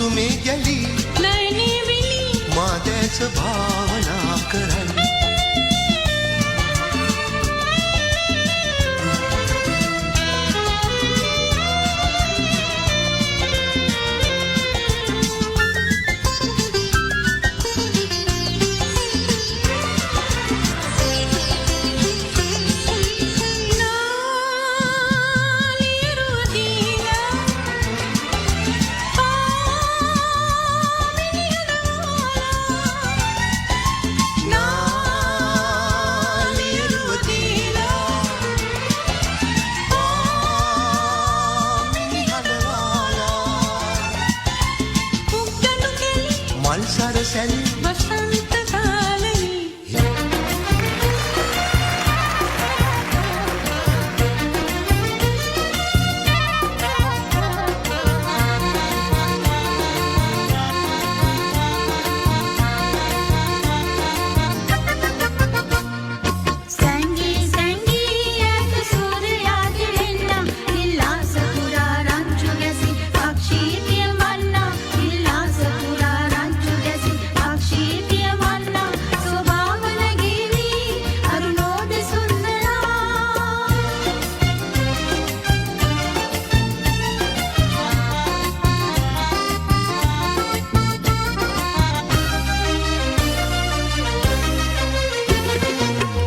कुसुमे गली नैनी विली माद्याच भावना करल මල්සර සැල් වසන්ත කාලයේ සංගී සංගී ඇත සූර්යාද වෙන්න විලාස පුරා රංචු ගැසි පක්ෂී පියවන්න විලාස පුරා රංචු ගැසි පක්ෂී පියවන්න ස්වභාවන ගීවි අරුණෝද සුන්දරා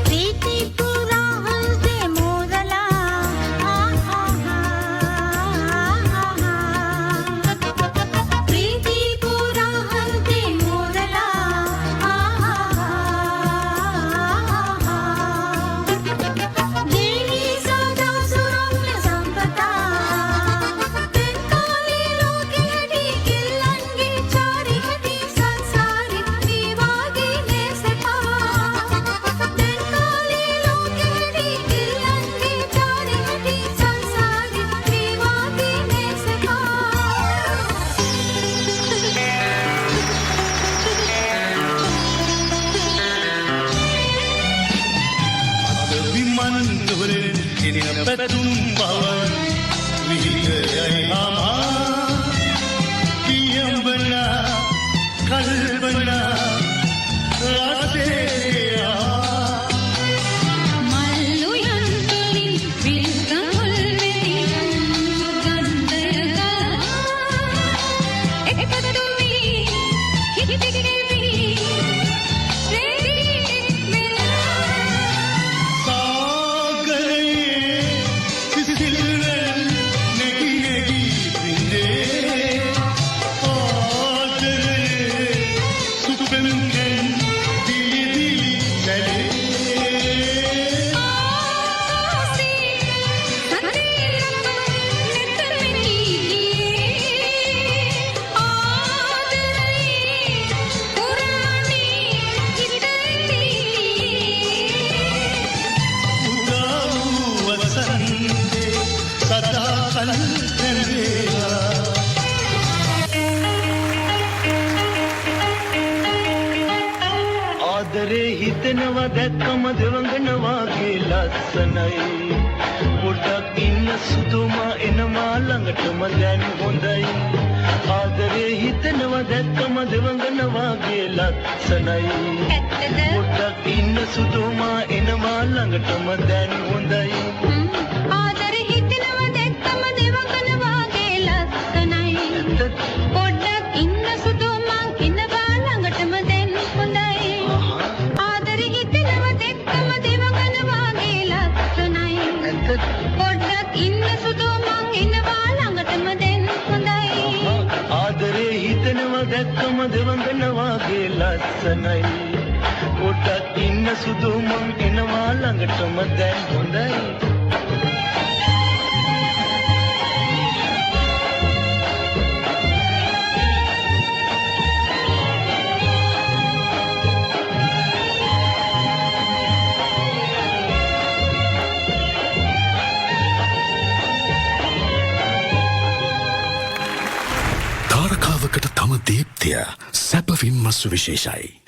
प्रीति पूरा हल्दे मोरला प्रीति पूरा हल्दे मोरला देवी सदा सुरम्य संपदा तेकाली लोके हटी किल्लंगे चारी हटी संसारी विवादी नेसका तेकाली लोके हटी किल्लंगे चारी हटी संसारी विवादी नेसका විමන් නුවරින් ගෙනින පැතුම් බවන් විහිදයයි හමා කියඹනා කල්බනා රසේයා මල්ලු යන්තුලින් විල්කමුල් වෙති සුගන්ධය ගලා එකතු වී හිටිගෙවි රේදී වෙලා සාගරයේ සිසිල්වැල් නැගි නැගි විඳේ ආදරයේ සුපෙන්ගෙන් දිලි දිලි සැලේ උදා වූ වසන්තේ සදා කල් රැඳේවා ආදරේ හිතෙනවා දැක්කම දෙවඟනවා ගේ ලස්සනයි පොඩ්ඩක් ඉන්න සුදුමා එනවා ළඟටම දැන් හොඳයි ආදරේ හිතෙනවා දැක්කම දෙවඟනවා ගේ ලස්සනයි ඇත්තද පොඩ්ඩක් ඉන්න සුදුමා එනවා ළඟටම දැන් හොඳයි ආදර හිතෙනව දැක්කම දෙවඟන වාගේ ලස්සනයි පොඩ්ඩක් ඉන්න සුදු මං ඉනවා ළඟටම දැන් හොඳයි ආදර හිතෙනව දැක්කම දෙවඟන වාගේ ලස්සනයි පොඩ්ඩක් ඉන්න සුදු මං ඉනවා ළඟටම දැන් හොඳයි ආදරේ හිතෙනවා දැක්කම දෙවඟනවා ගේ ලස්සනයි පොඩ්ඩක් ඉන්න සුදු මං එනවා ළඟටම දැන් හොඳයි තාරකාවකට තම දීප්තිය සැපවින්ම සුවිශේෂයි.